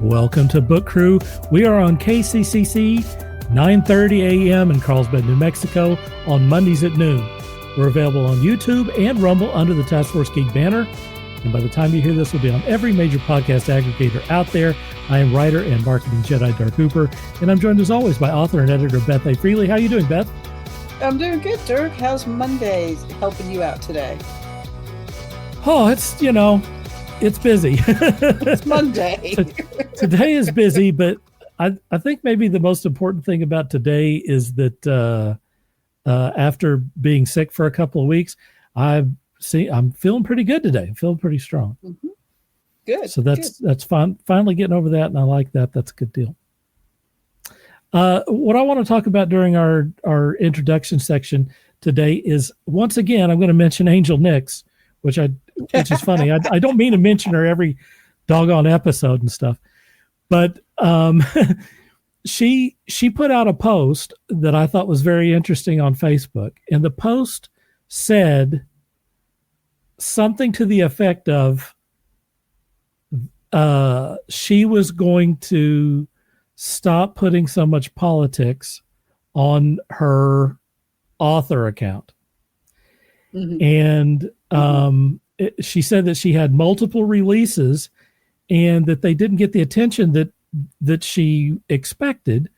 Welcome to Book Crew. We are on KCCC, 9:30 a.m. in Carlsbad, New Mexico, on Mondays at noon. We're available on YouTube and Rumble under the Task Force Geek banner. And by the time you hear this, we'll be on every major podcast aggregator out there. I am writer and marketing Jedi Dark Hooper, and I'm joined as always by author and editor Beth A. Freely. How you doing, Beth? I'm doing good, Dirk. How's Mondays helping you out today? Oh, it's busy. It's Monday. Today is busy, but I think maybe the most important thing about today is that after being sick for a couple of weeks, I'm feeling pretty good today. I'm feeling pretty strong. Mm-hmm. Good. So that's fine. Finally getting over that, and I like that. That's a good deal. What I want to talk about during our introduction section today is, once again, I'm going to mention Angel Nix, which is funny. I don't mean to mention her every doggone episode and stuff, but she put out a post that I thought was very interesting on Facebook, and the post said something to the effect of she was going to stop putting so much politics on her author account. Mm-hmm. And she said that she had multiple releases and that they didn't get the attention that she expected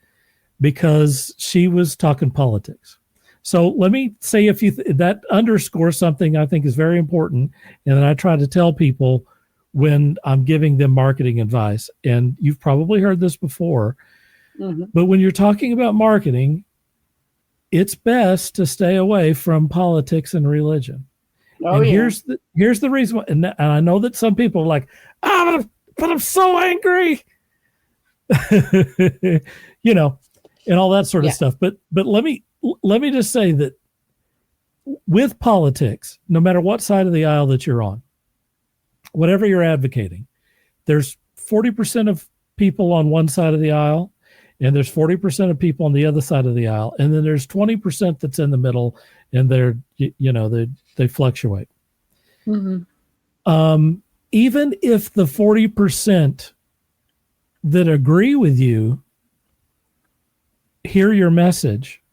because she was talking politics. So let me say that underscores something I think is very important, and that I try to tell people when I'm giving them marketing advice. And you've probably heard this before, mm-hmm. but when you're talking about marketing, it's best to stay away from politics and religion. Oh, and yeah. Here's the reason why, and I know that some people are like, but I'm so angry, and all that sort of stuff. But let me just say that with politics, no matter what side of the aisle that you're on, whatever you're advocating, there's 40% of people on one side of the aisle, and there's 40% of people on the other side of the aisle, and then there's 20% that's in the middle, and they fluctuate. Mm-hmm. Even if the 40% that agree with you hear your message,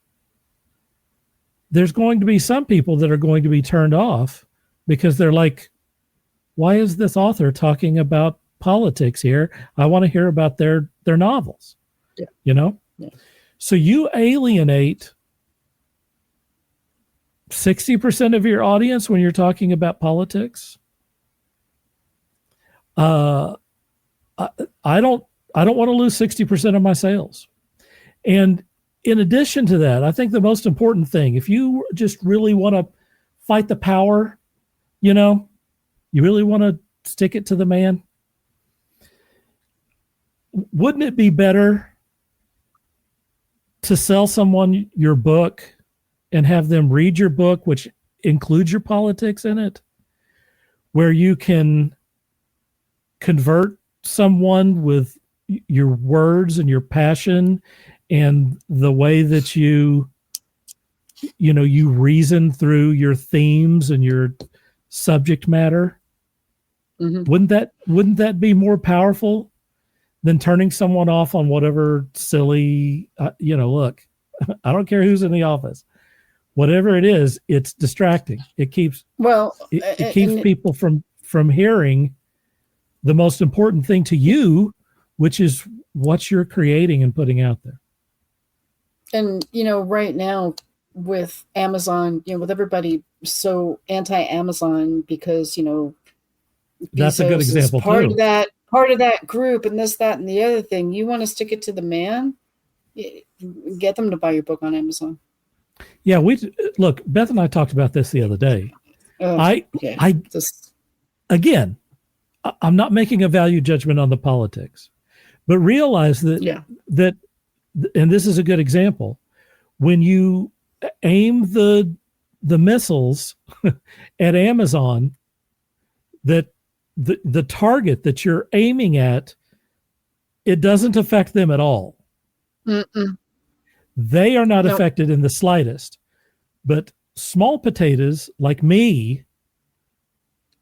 there's going to be some people that are going to be turned off because they're like, why is this author talking about politics here? I want to hear about their novels. Yeah. Yeah. So you alienate 60% of your audience when you're talking about politics. I don't want to lose 60% of my sales. And in addition to that, I think the most important thing, if you just really want to fight the power, you really want to stick it to the man, wouldn't it be better to sell someone your book and have them read your book, which includes your politics in it, where you can convert someone with your words and your passion and the way that you reason through your themes and your subject matter? Mm-hmm. Wouldn't that be more powerful than turning someone off on whatever silly, look, I don't care who's in the office, whatever it is, it's distracting. It keeps people from hearing the most important thing to you, which is what you're creating and putting out there. And, right now with Amazon, with everybody so anti-Amazon because, that's a good example part too. Part of that group and this, that, and the other thing. You want to stick it to the man, get them to buy your book on Amazon. Yeah, look, Beth and I talked about this the other day. Again, I'm not making a value judgment on the politics, but realize that, and this is a good example, when you aim the missiles at Amazon, that the target that you're aiming at, it doesn't affect them at all. Mm-mm. They are not affected in the slightest. But small potatoes like me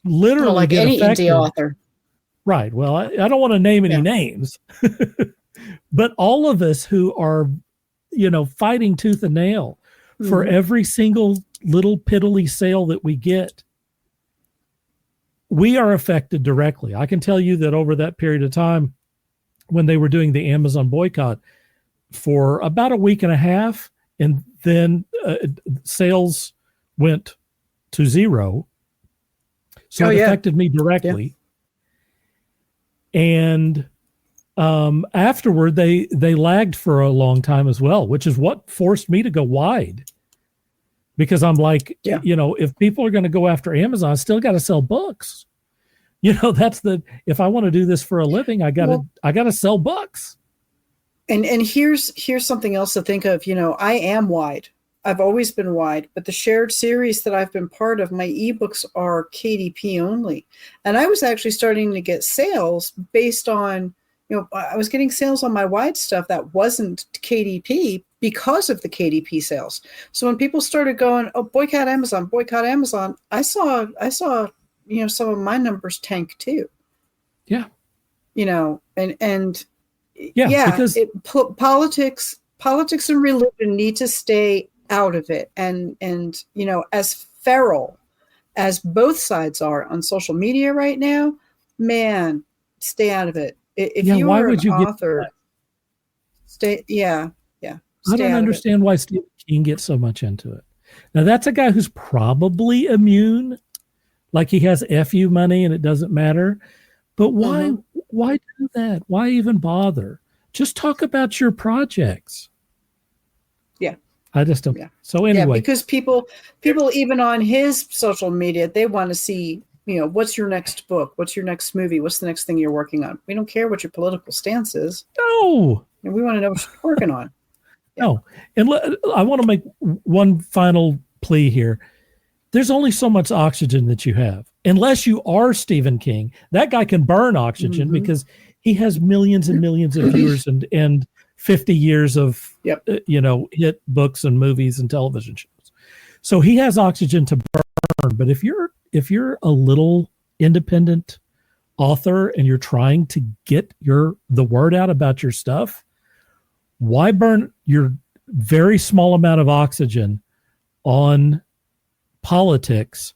literally like get any affected. indie author. Right. Well, I don't want to name any Yeah. names, but all of us who are, fighting tooth and nail for every single little piddly sale that we get, we are affected directly. I can tell you that over that period of time when they were doing the Amazon boycott for about a week and a half, and then sales went to zero. So it affected me directly. Yeah. And afterward, they lagged for a long time as well, which is what forced me to go wide. Because I'm like, if people are going to go after Amazon, I still got to sell books. If I want to do this for a living, I got to sell books. And here's something else to think of. I am wide. I've always been wide, but the shared series that I've been part of, my ebooks are KDP only. And I was actually starting to get sales based on, I was getting sales on my wide stuff that wasn't KDP because of the KDP sales. So when people started going, oh, boycott Amazon, I saw, some of my numbers tank too. Yeah. Because politics and religion need to stay out of it. And as feral as both sides are on social media right now, man, stay out of it. If you are an author, stay. I don't understand why Stephen King gets so much into it. Now that's a guy who's probably immune, like he has FU money and it doesn't matter. But why do that? Why even bother? Just talk about your projects. Yeah. I just don't. Yeah. So anyway. Yeah, because people even on his social media, they want to see, what's your next book? What's your next movie? What's the next thing you're working on? We don't care what your political stance is. No. And we want to know what you're working on. Yeah. No. And I want to make one final plea here. There's only so much oxygen that you have. Unless you are Stephen King, that guy can burn oxygen because he has millions and millions of viewers and 50 years of, hit books and movies and television shows. So he has oxygen to burn. But if you're a little independent author and you're trying to get the word out about your stuff, why burn your very small amount of oxygen on politics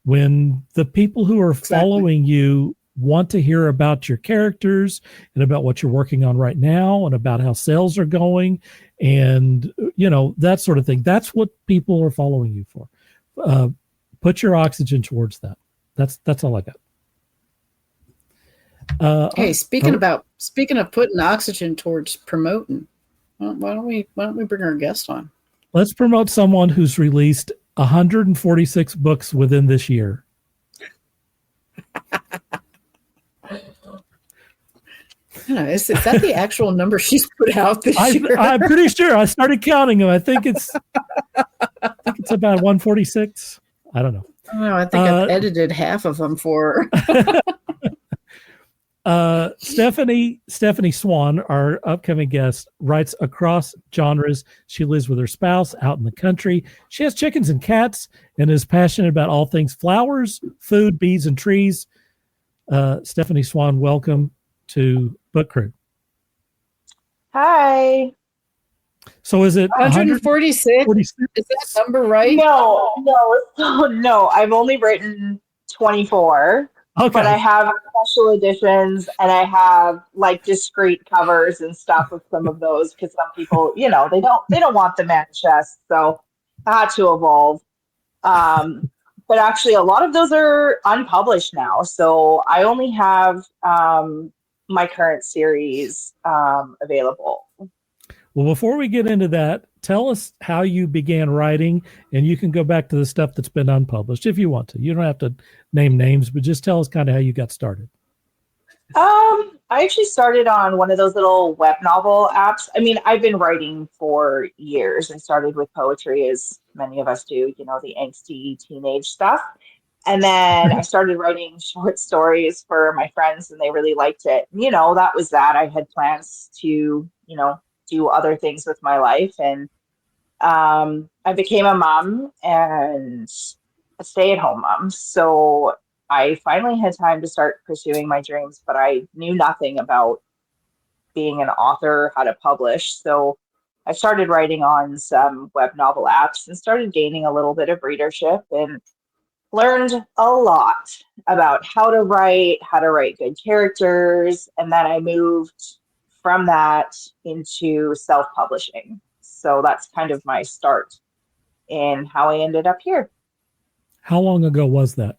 when the people who are following you want to hear about your characters and about what you're working on right now and about how sales are going and, that sort of thing. That's what people are following you for. Put your oxygen towards that. That's all I got. Hey, speaking of putting oxygen towards promoting, why don't we bring our guest on? Let's promote someone who's released 146 books within this year. Is that the actual number she's put out this year? I'm pretty sure. I started counting them. I think it's about 146. I don't know. I think I've edited half of them for her. Stephanie Swann, our upcoming guest, writes across genres. She lives with her spouse out in the country. She has chickens and cats and is passionate about all things flowers, food, bees, and trees. Stephanie Swann, welcome to Book Crew. Hi. So is it 146? Is that number right? No. I've only written 24. Okay. But I have special editions and I have discrete covers and stuff with some of those because some people, they don't want the man chest, so I had to evolve. But actually, a lot of those are unpublished now, so I only have my current series available. Well, before we get into that, tell us how you began writing, and you can go back to the stuff that's been unpublished if you want to. You don't have to name names, but just tell us kind of how you got started. I actually started on one of those little web novel apps. I mean, I've been writing for years. I started with poetry, as many of us do, the angsty teenage stuff. And then I started writing short stories for my friends, and they really liked it. That was that. I had plans to, do other things with my life. And I became a mom and a stay-at-home mom. So I finally had time to start pursuing my dreams, but I knew nothing about being an author, how to publish. So I started writing on some web novel apps and started gaining a little bit of readership and learned a lot about how to write good characters. And then I moved from that into self-publishing. So that's kind of my start in how I ended up here. How long ago was that?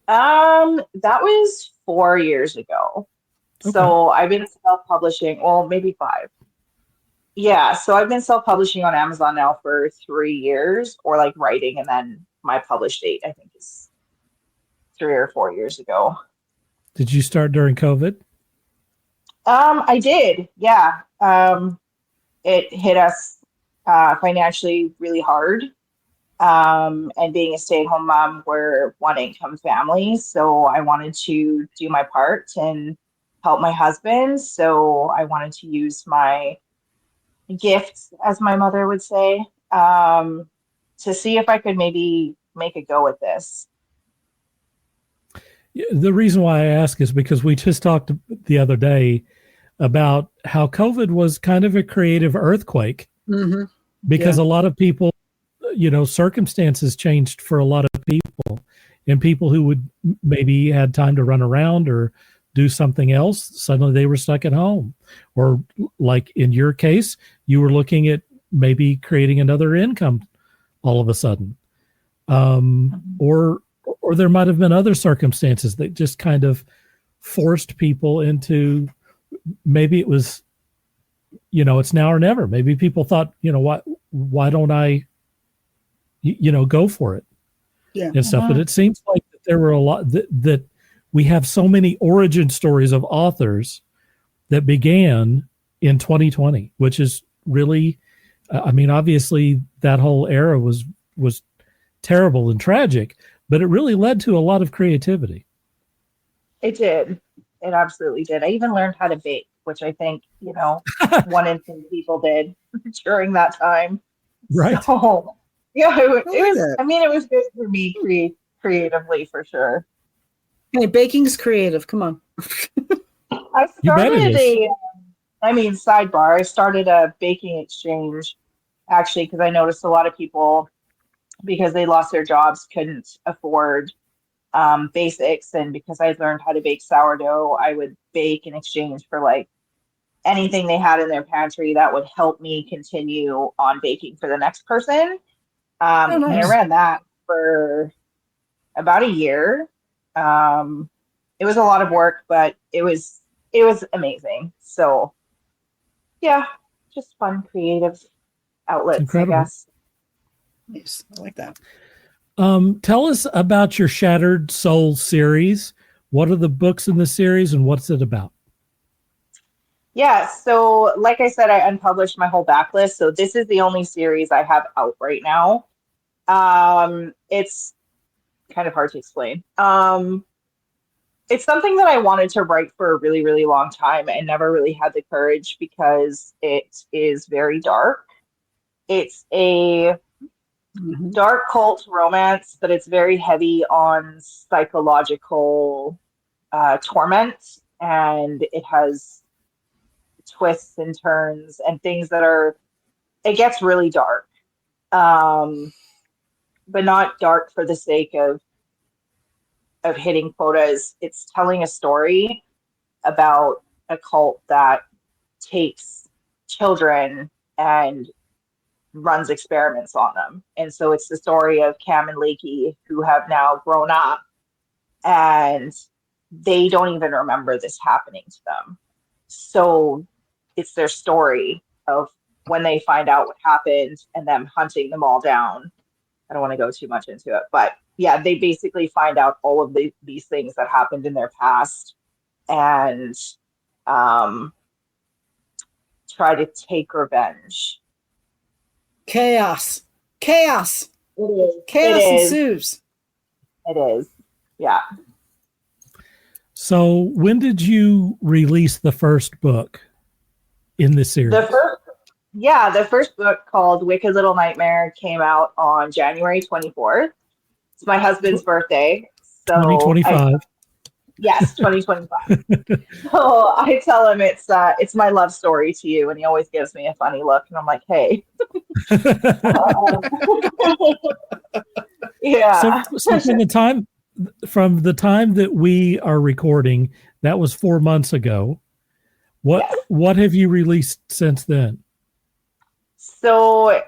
That was 4 years ago. Okay. So I've been self-publishing, well, maybe 5. Yeah, so I've been self-publishing on Amazon now for 3 years, or like writing, and then my published date, I think, is 3 or 4 years ago. Did you start during COVID? I did, yeah. It hit us financially really hard. And being a stay-at-home mom, we're one income family, so I wanted to do my part and help my husband. So I wanted to use my gifts, as my mother would say, to see if I could maybe make a go at this. The reason why I ask is because we just talked the other day about how COVID was kind of a creative earthquake, because a lot of people, circumstances changed for a lot of people, and people who would maybe had time to run around or do something else, suddenly they were stuck at home. Or like in your case, you were looking at maybe creating another income all of a sudden. Or there might have been other circumstances that just kind of forced people into, maybe it was, it's now or never. Maybe people thought, why don't I, go for it, and stuff. But it seems like that there were a lot that we have so many origin stories of authors that began in 2020, which is really, obviously that whole era was terrible and tragic, but it really led to a lot of creativity. It did. It absolutely did. I even learned how to bake, which I think, 1 in 10 people did during that time. Right. So, yeah, it was. I mean, it was good for me creatively, for sure. Hey, baking's creative. Come on. I started sidebar. I started a baking exchange, actually, because I noticed a lot of people, because they lost their jobs, couldn't afford basics. And because I learned how to bake sourdough, I would bake in exchange for like anything they had in their pantry that would help me continue on baking for the next person. Nice. And I ran that for about a year. It was a lot of work, but it was amazing. So yeah, just fun, creative outlets, I guess. Nice. I like that. Tell us about your Shattered Soul series. What are the books in the series and what's it about? Yeah, so like I said, I unpublished my whole backlist. So this is the only series I have out right now. It's kind of hard to explain. It's something that I wanted to write for a really, really long time and never really had the courage because it is very dark. It's a dark cult romance, but it's very heavy on psychological torment, and it has twists and turns and things that it gets really dark, but not dark for the sake of hitting quotas. It's telling a story about a cult that takes children and runs experiments on them. And so it's the story of Cam and Lakey, who have now grown up, and they don't even remember this happening to them. So it's their story of when they find out what happened and them hunting them all down. I don't want to go too much into it, but yeah, they basically find out all of these things that happened in their past and try to take revenge. Chaos. It is. Chaos ensues. It is. Yeah. So when did you release the first book in this series? The first book, called Wicked Little Nightmare, came out on January 24th. It's my husband's birthday. So 2025. Yes, 2025. So I tell him it's my love story to you, and he always gives me a funny look, and I'm like, hey. Yeah. So from the time that we are recording, that was 4 months ago. What have you released since then? So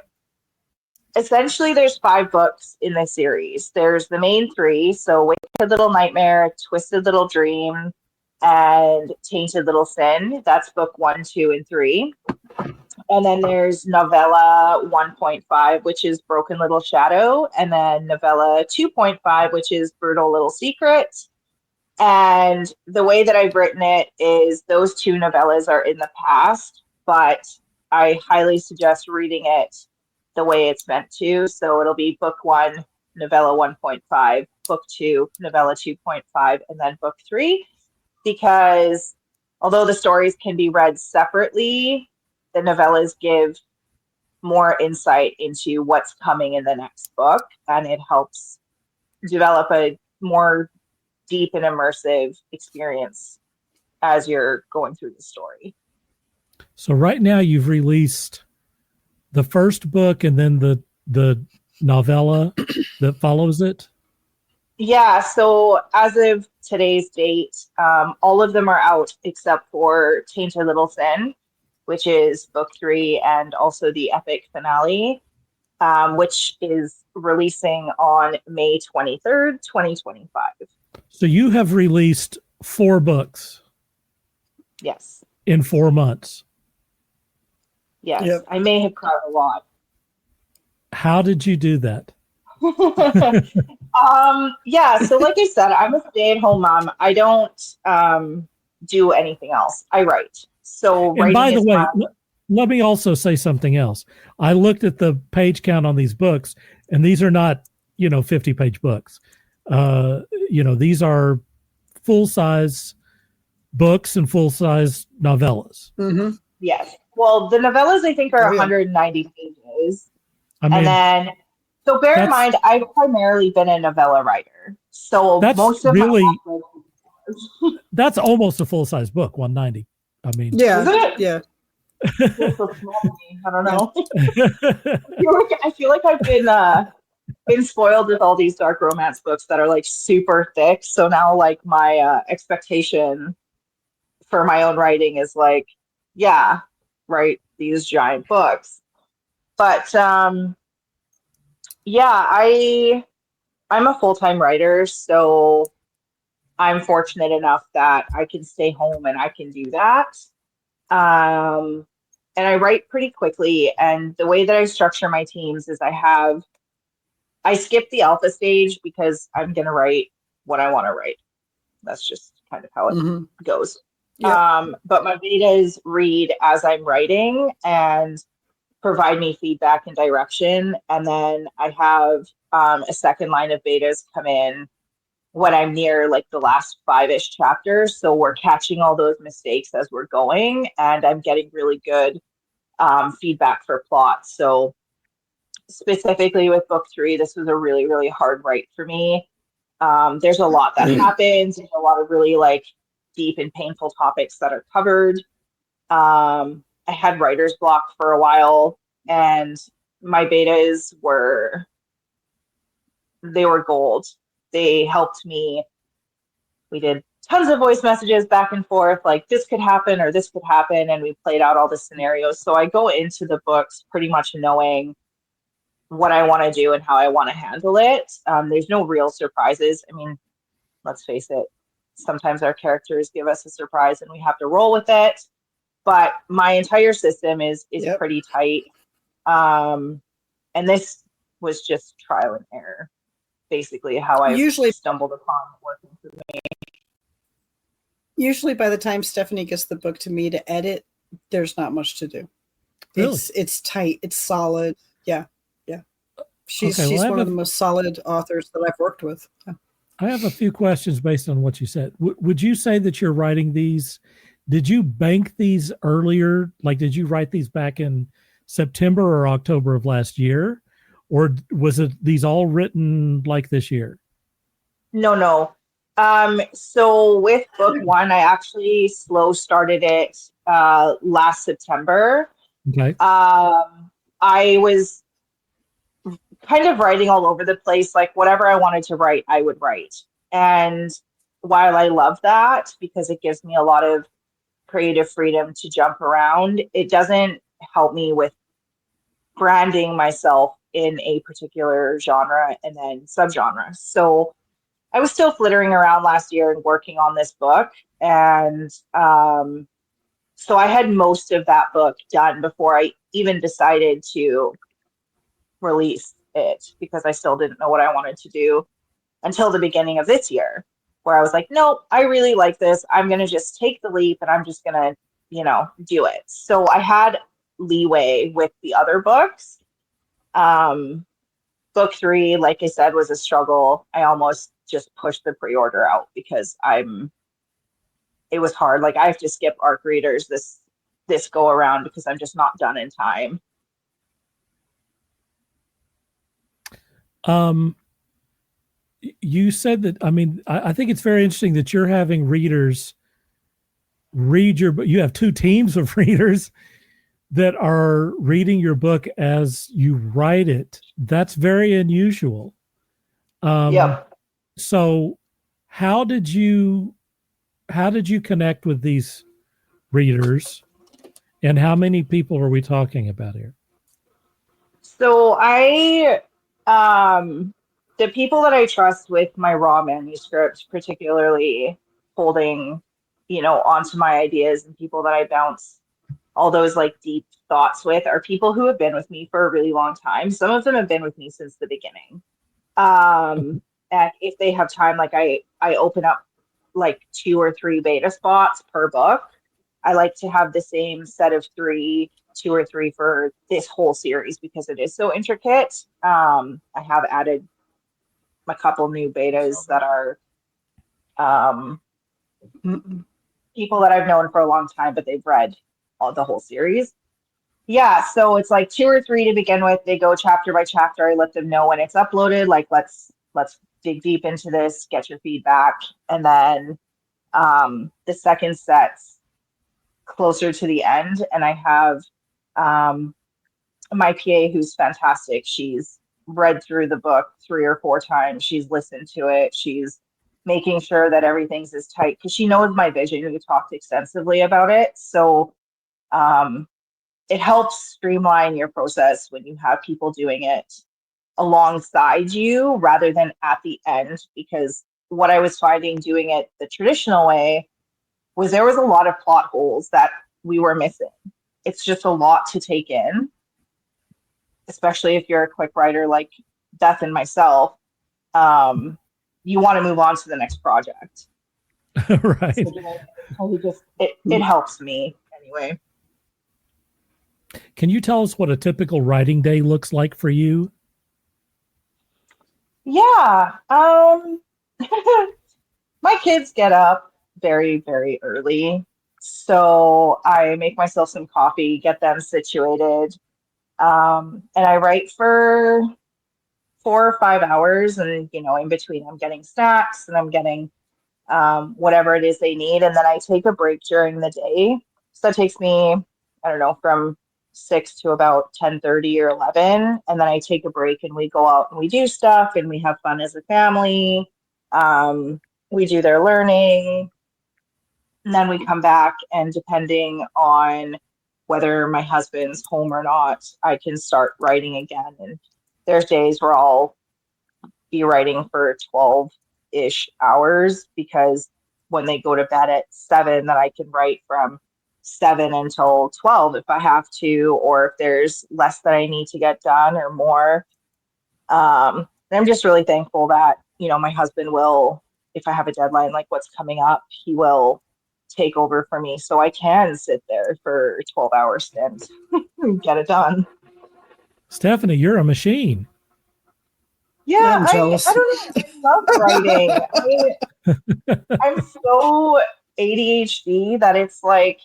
essentially there's 5 books in the series. There's the main 3, so Wicked Little Nightmare, Twisted Little Dream, and Tainted Little Sin. That's book 1, 2, and 3. And then there's novella 1.5, which is Broken Little Shadow, and then novella 2.5, which is Brutal Little Secret. And the way that I've written it is those 2 novellas are in the past, but I highly suggest reading it the way it's meant to. So it'll be book 1, novella 1.5, book 2, novella 2.5, and then book 3, because although the stories can be read separately, the novellas give more insight into what's coming in the next book, and it helps develop a more deep and immersive experience as you're going through the story. So right now you've released the first book and then the novella that follows it? Yeah, so as of today's date, all of them are out except for Tainted Little Sin, which is book 3 and also the epic finale, which is releasing on May 23rd, 2025. So you have released 4 books. Yes. In 4 months. Yes. Yep. I may have cried a lot. How did you do that? Yeah, so like I said, I'm a stay-at-home mom. I don't do anything else. I write. So and by the way, let me also say something else. I looked at the page count on these books, and these are not, 50-page books. These are full-size books and full-size novellas. Mm-hmm. Yes. Well, the novellas, I think, are 190 pages. And then, so bear in mind, I've primarily been a novella writer. So most of that's almost a full-size book, 190. I mean, yeah, yeah. I don't know. I feel like I've been spoiled with all these dark romance books that are like super thick. So now, like, my expectation for my own writing is like, yeah, write these giant books. But yeah, I'm a full-time writer, so I'm fortunate enough that I can stay home and I can do that. And I write pretty quickly. And the way that I structure my teams is I skip the alpha stage because I'm going to write what I want to write. That's just kind of how it goes. Yep. But my betas read as I'm writing and provide me feedback and direction. And then I have a second line of betas come in when I'm near like the last 5-ish chapters. So we're catching all those mistakes as we're going, and I'm getting really good feedback for plot. So specifically with book 3, this was a really, really hard write for me. There's a lot that happens. There's a lot of really like deep and painful topics that are covered. I had writer's block for a while, and my betas were gold. They helped me. We did tons of voice messages back and forth, like this could happen or this could happen, and we played out all the scenarios. So I go into the books pretty much knowing what I want to do and how I want to handle it. There's no real surprises. I mean, let's face it, sometimes our characters give us a surprise and we have to roll with it. But my entire system is pretty tight. And this was just trial and error, basically how I usually stumbled upon working for me. Usually by the time Stephanie gets the book to me to edit, there's not much to do. Really? It's tight. It's solid. Yeah. Yeah. She's one of the most solid authors that I've worked with. Yeah. I have a few questions based on what you said. Would you say that you're writing these? Did you bank these earlier? Like, did you write these back in September or October of last year? Or was it these all written like this year? No. So with book one, I actually slow started it last September. Okay. I was kind of writing all over the place, like whatever I wanted to write, I would write. And while I love that because it gives me a lot of creative freedom to jump around, it doesn't help me with branding myself in a particular genre and then subgenre. So I was still flittering around last year and working on this book. And so I had most of that book done before I even decided to release it because I still didn't know what I wanted to do until the beginning of this year, where I was like, nope, I really like this. I'm going to just take the leap and I'm just going to, do it. So I had leeway with the other books. Book three, like I said, was a struggle. I almost just pushed the pre-order out because it was hard. Like I have to skip ARC readers this go around because I'm just not done in time. You said that, I think it's very interesting that you're having readers read your book. You have two teams of readers that are reading your book as you write it. That's very unusual. Yep. So how did you connect with these readers, and how many people are we talking about here? So the people that I trust with my raw manuscript, particularly holding, onto my ideas and people that I bounce all those like deep thoughts with are people who have been with me for a really long time. Some of them have been with me since the beginning. And if they have time, like I open up like 2 or 3 beta spots per book. I like to have the same set of 2 or 3 for this whole series because it is so intricate. I have added a couple new betas that are people that I've known for a long time, but they've read the whole series. Yeah, so it's like 2 or 3 to begin with. They go chapter by chapter. I let them know when it's uploaded. Like let's dig deep into this, get your feedback, and then the second set's closer to the end, and I have my PA who's fantastic. She's read through the book 3 or 4 times. She's listened to it. She's making sure that everything's as tight because she knows my vision. We talked extensively about it. So it helps streamline your process when you have people doing it alongside you rather than at the end, because what I was finding doing it the traditional way was there was a lot of plot holes that we were missing. It's just a lot to take in, especially if you're a quick writer like Beth and myself. You want to move on to the next project. Right. So it helps me anyway. Can you tell us what a typical writing day looks like for you? Yeah. My kids get up very, very early. So I make myself some coffee, get them situated. And I write for 4 or 5 hours. And, in between, I'm getting snacks and I'm getting whatever it is they need. And then I take a break during the day. So that takes me, I don't know, from 6 to about 10:30 or 11. And then I take a break and we go out and we do stuff and we have fun as a family. We do their learning. And then we come back, and depending on whether my husband's home or not, I can start writing again. And there's days where I'll be writing for 12-ish hours because when they go to bed at 7, then I can write from 7 until 12 if I have to, or if there's less that I need to get done or more. And I'm just really thankful that, my husband will, if I have a deadline like what's coming up, he will take over for me so I can sit there for 12-hour stints and get it done. Stephanie, you're a machine. Yeah, I don't know. I love writing. I'm so ADHD that it's like,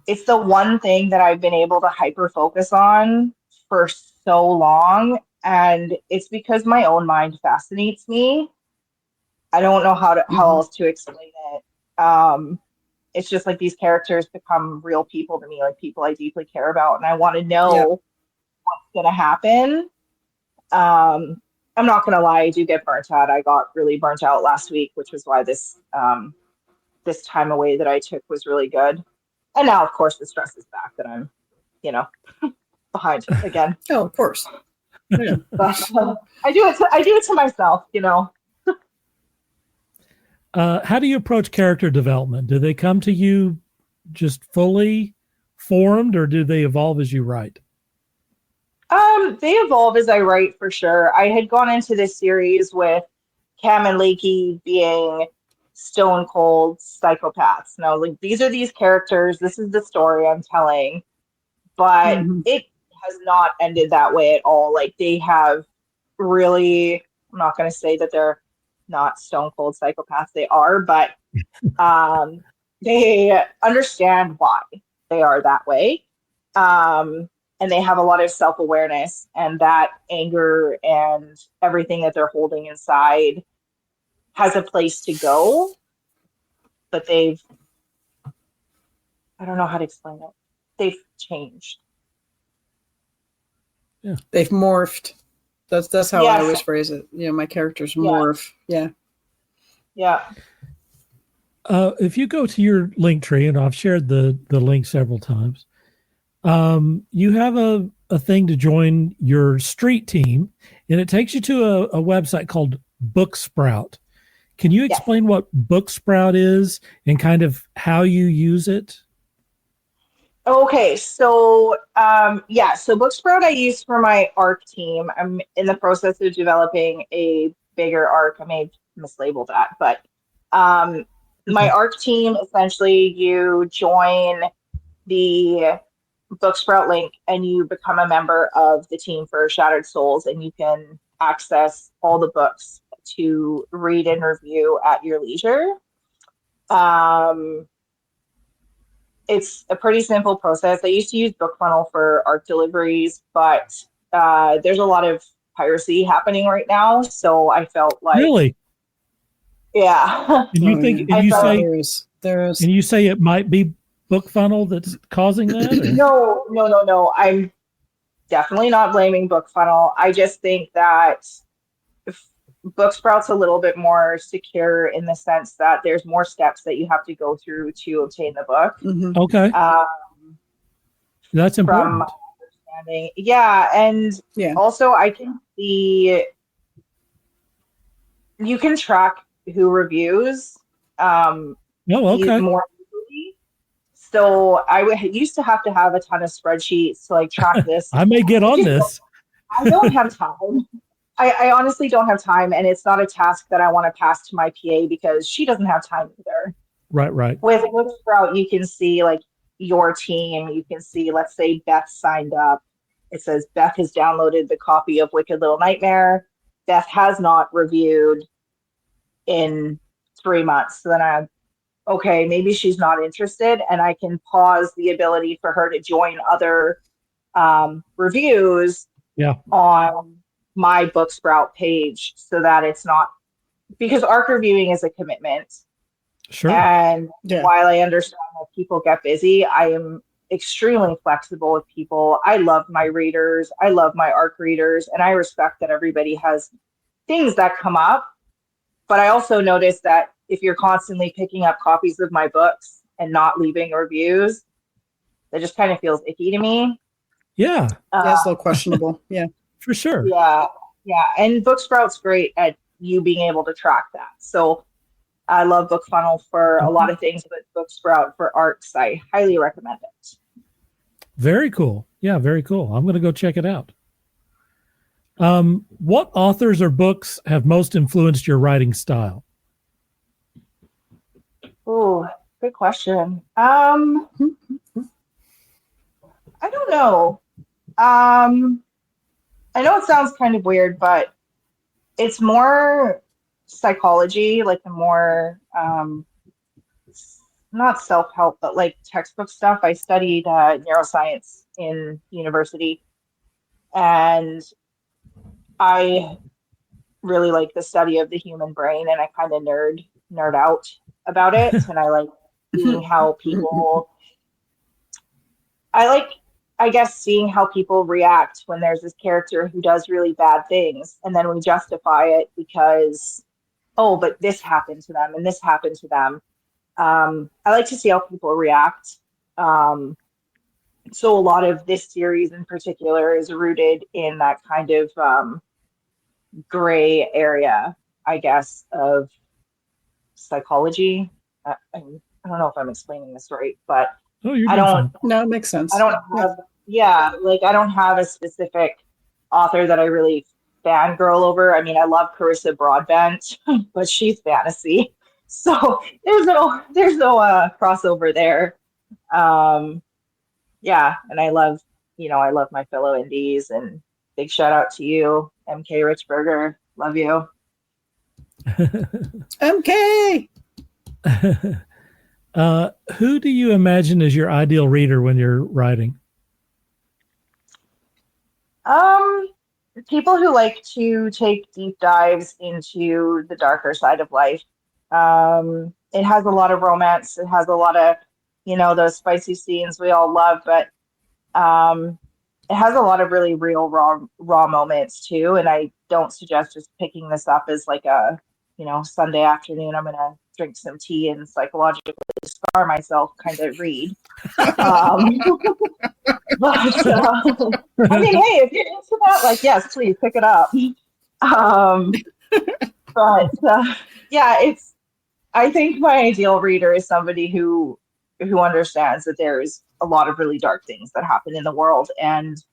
it's the one thing that I've been able to hyper focus on for so long. And it's because my own mind fascinates me. I don't know how else to explain it. It's just like these characters become real people to me, like people I deeply care about, and I want to know what's going to happen. I'm not going to lie, I do get burnt out. I got really burnt out last week, which was why this time away that I took was really good. And now, of course, the stress is back that I'm, behind again. Oh, of course. Yeah. But, I do it to myself, How do you approach character development? Do they come to you just fully formed, or do they evolve as you write? They evolve as I write, for sure. I had gone into this series with Cam and Lakey being stone cold psychopaths. And I was like, these are these characters. This is the story I'm telling. But it has not ended that way at all. Like, they have really, I'm not going to say that they're not stone cold psychopaths. They are, but they understand why they are that way. And they have a lot of self-awareness, and that anger and everything that they're holding inside has a place to go. But I don't know how to explain it. They've changed. Yeah. They've morphed. That's how I always phrase it. My characters morph. Yeah. Yeah. If you go to your link tree, and I've shared the link several times, you have a thing to join your street team, and it takes you to a website called Booksprout. Can you explain what Booksprout is and kind of how you use it? Okay, so so Booksprout I use for my ARC team. I'm in the process of developing a bigger ARC. I may have mislabeled that, but my ARC team, essentially you join the Booksprout link and you become a member of the team for Shattered Souls, and you can access all the books to read and review at your leisure. It's a pretty simple process. I used to use BookFunnel for art deliveries, but there's a lot of piracy happening right now, so I felt like really, yeah. And you think, and you say there is, and you say it might be BookFunnel that's causing that? No. I'm definitely not blaming BookFunnel. I just think that Booksprout's a little bit more secure in the sense that there's more steps that you have to go through to obtain the book. Okay. That's important. From my understanding. Yeah, and also I can see you can track who reviews okay. more easily. So used to have a ton of spreadsheets to like track this. I may get on this. I don't have time. I honestly don't have time, and it's not a task that I want to pass to my PA because she doesn't have time either. Right. With Booksprout, you can see like your team. You can see, let's say Beth signed up. It says Beth has downloaded the copy of Wicked Little Nightmare. Beth has not reviewed in 3 months. So then okay, maybe she's not interested, and I can pause the ability for her to join other reviews on my Booksprout page, so that it's not, because ARC reviewing is a commitment. Sure. And while I understand that people get busy, I am extremely flexible with people. I love my readers. I love my ARC readers, and I respect that everybody has things that come up. But I also notice that if you're constantly picking up copies of my books and not leaving reviews, that just kind of feels icky to me. Yeah. It's a little questionable. Yeah. For sure. Yeah. And Booksprout's great at you being able to track that. So I love BookFunnel for a lot of things, but Booksprout for ARCs, I highly recommend it. Very cool. Yeah, very cool. I'm going to go check it out. What authors or books have most influenced your writing style? Oh, good question. I don't know. I know it sounds kind of weird, but it's more psychology, like the more not self-help, but like textbook stuff. I studied neuroscience in university, and I really like the study of the human brain, and I kind of nerd out about it, and I like seeing how people I guess seeing how people react when there's this character who does really bad things, and then we justify it because, oh, but this happened to them and this happened to them. I like to see how people react. So a lot of this series in particular is rooted in that kind of gray area, I guess, of psychology. I don't know if I'm explaining this right, but Oh, you're I doing don't. fine. No, it makes sense. I don't have, yeah, like I don't have a specific author that I really fangirl over. I mean, I love Carissa Broadbent, but she's fantasy, so there's no crossover there. Um, yeah, and I love my fellow indies, and big shout out to you, MK Richburger. Love you. MK. Who do you imagine is your ideal reader when you're writing? People who like to take deep dives into the darker side of life. It has a lot of romance. It has a lot of, those spicy scenes we all love, but it has a lot of really real raw moments too. And I don't suggest just picking this up as like a, Sunday afternoon, I'm gonna drink some tea and psychologically scar myself kind of read. But I mean, hey, if you're into that, like, yes, please pick it up. Yeah, I think my ideal reader is somebody who understands that there's a lot of really dark things that happen in the world. And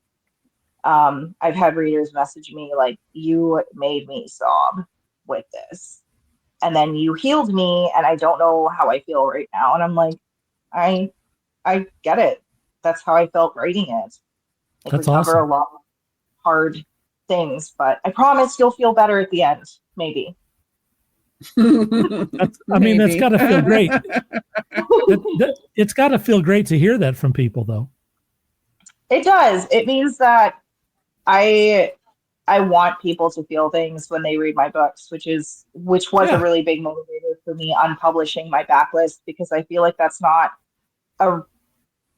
I've had readers message me like, you made me sob with this. And then you healed me, and I don't know how I feel right now. And I'm like, I get it. That's how I felt writing it. Like, That's we cover awesome. a lot of hard things, but I promise you'll feel better at the end, maybe. That's got to feel great. It's got to feel great to hear that from people, though. It does. It means that I want people to feel things when they read my books, which was a really big motivator for me unpublishing my backlist, because I feel like that's not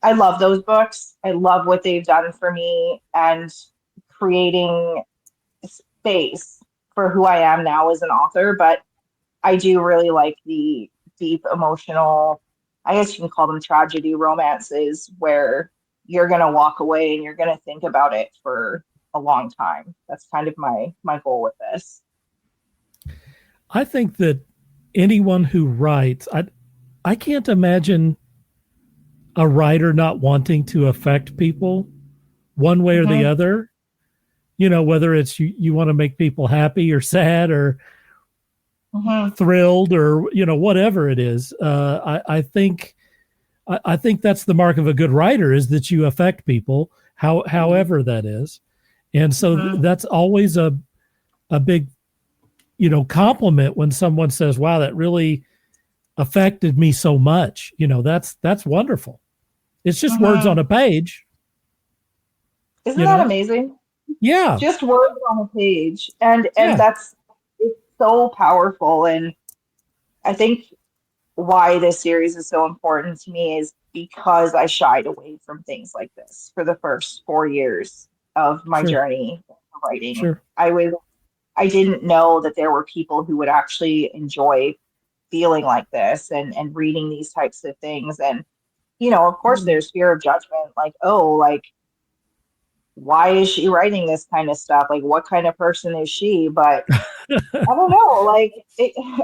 I love those books. I love what they've done for me and creating space for who I am now as an author. But I do really like the deep emotional, I guess you can call them tragedy romances, where you're going to walk away and you're going to think about it for a long time. That's kind of my goal with this. I think that anyone who writes, I can't imagine a writer not wanting to affect people one way or the other. Whether it's you want to make people happy or sad or thrilled or whatever it is. I think that's the mark of a good writer, is that you affect people, however that is. And so that's always a big compliment when someone says, wow, that really affected me so much. That's wonderful. It's just words on a page. Isn't that amazing? Yeah. Just words on a page. And it's so powerful. And I think why this series is so important to me is because I shied away from things like this for the first 4 years of my journey writing. Sure. I didn't know that there were people who would actually enjoy feeling like this and reading these types of things. And, of course there's fear of judgment, like, oh, like, why is she writing this kind of stuff? Like, what kind of person is she? But I don't know, like,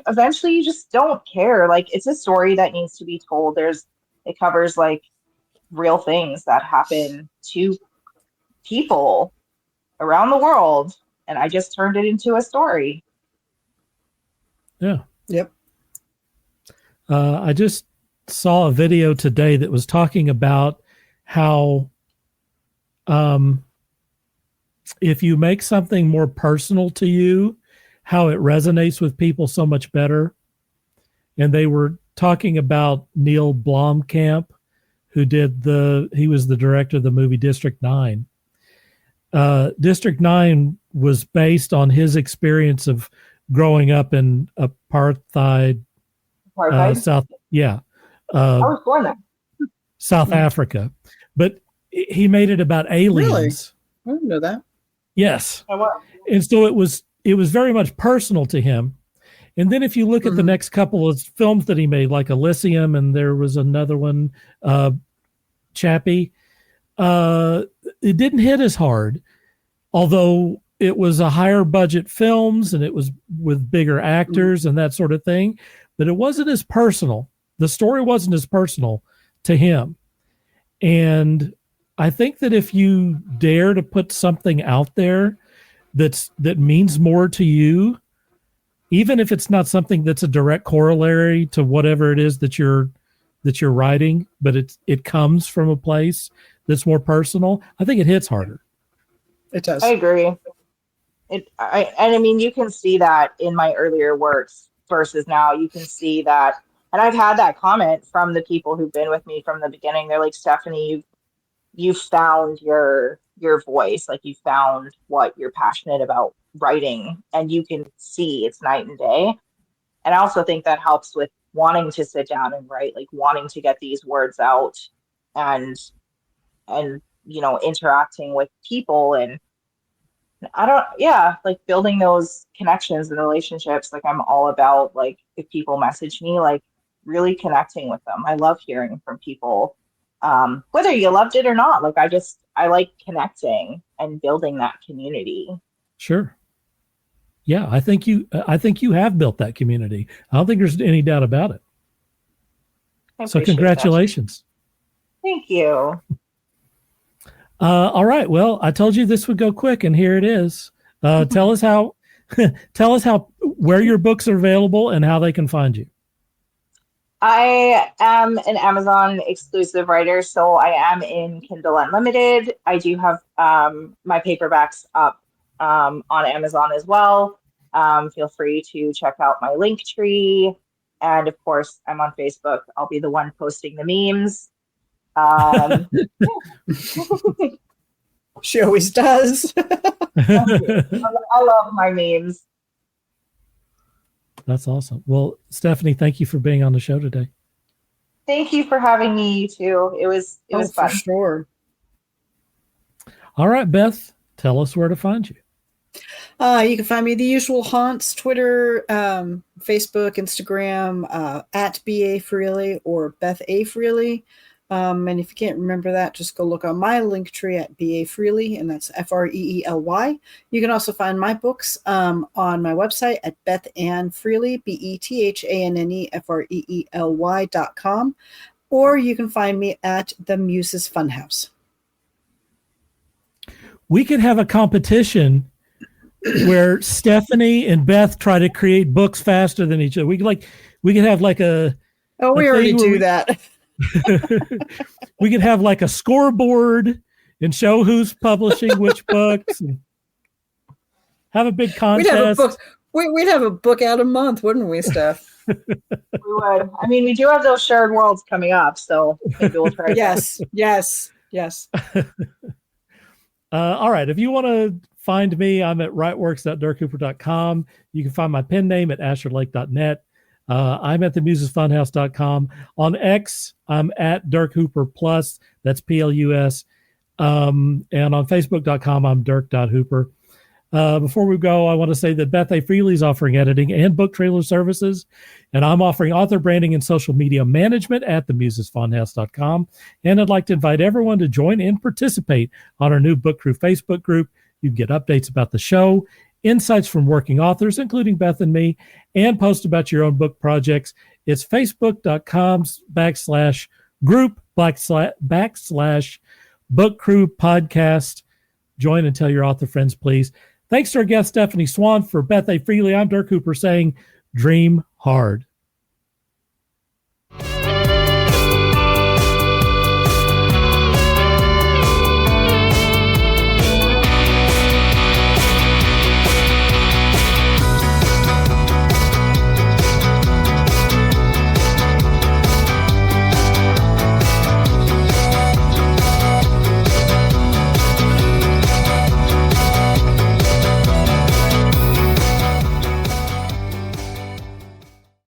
eventually you just don't care. Like, it's a story that needs to be told. It covers like real things that happen to people around the world, and I just turned it into a story. Yeah. Yep. I just saw a video today that was talking about how if you make something more personal to you, how it resonates with people so much better. And they were talking about Neil Blomkamp, who he was the director of the movie District 9. District 9 was based on his experience of growing up in apartheid. South, yeah. I was born there. South Africa. But he made it about aliens. Really? I didn't know that. Yes. And so it was very much personal to him. And then if you look at the next couple of films that he made, like Elysium, and there was another one, Chappie, it didn't hit as hard, although it was a higher budget films and it was with bigger actors and that sort of thing, but it wasn't as personal. The story wasn't as personal to him. And I think that if you dare to put something out there that means more to you, even if it's not something that's a direct corollary to whatever it is that you're writing, but it comes from a place that's more personal, I think it hits harder. It does. I agree. I mean, you can see that in my earlier works versus now. You can see that, and I've had that comment from the people who've been with me from the beginning. They're like, Stephanie, you found your voice, like you found what you're passionate about writing, and you can see it's night and day. And I also think that helps with wanting to sit down and write, like wanting to get these words out and interacting with people, and like building those connections and relationships. Like I'm all about, like, if people message me, like really connecting with them. I love hearing from people, whether you loved it or not. Like I like connecting and building that community. Sure. Yeah, I think you have built that community. I don't think there's any doubt about it. So congratulations. That. Thank you. All right. Well, I told you this would go quick, and here it is. Tell us where your books are available and how they can find you. I am an Amazon exclusive writer, so I am in Kindle Unlimited. I do have my paperbacks up on Amazon as well. Feel free to check out my link tree. And of course, I'm on Facebook. I'll be the one posting the memes. She always does. I love my memes. That's awesome. Well, Stephanie, thank you for being on the show today. Thank you for having me, you too. It was fun. For sure. All right, Beth, tell us where to find you. You can find me the usual haunts: Twitter, Facebook, Instagram, at BA Freely or Beth A. Freely. And if you can't remember that, just go look on my link tree at BA Freely, and that's Freely. You can also find my books on my website at BethAnnFreely, BethanneFreely.com, or you can find me at the Muses Funhouse. We could have a competition where Stephanie and Beth try to create books faster than each other. We could have like a. Oh, we already do that. We could have like a scoreboard and show who's publishing which books, and have a big contest. We'd have a book out a month, wouldn't we, Steph? We would. I mean, we do have those shared worlds coming up, so maybe we'll try. Yes. All right. If you want to find me, I'm at writeworks.dirkhooper.com. You can find my pen name at asherlake.net. I'm at themusesfunhouse.com. On X, I'm at Dirk Hooper Plus. That's Plus. And on Facebook.com, I'm Dirk.Hooper. Before we go, I want to say that Beth A. Freely is offering editing and book trailer services, and I'm offering author branding and social media management at themusesfunhouse.com. And I'd like to invite everyone to join and participate on our new Book Crew Facebook group. You get updates about the show, insights from working authors, including Beth and me, and post about your own book projects. It's facebook.com/group/Book Crew Podcast. Join and tell your author friends, please. Thanks to our guest, Stephanie Swann. For Beth A. Freely, I'm Dirk Hooper saying, dream hard.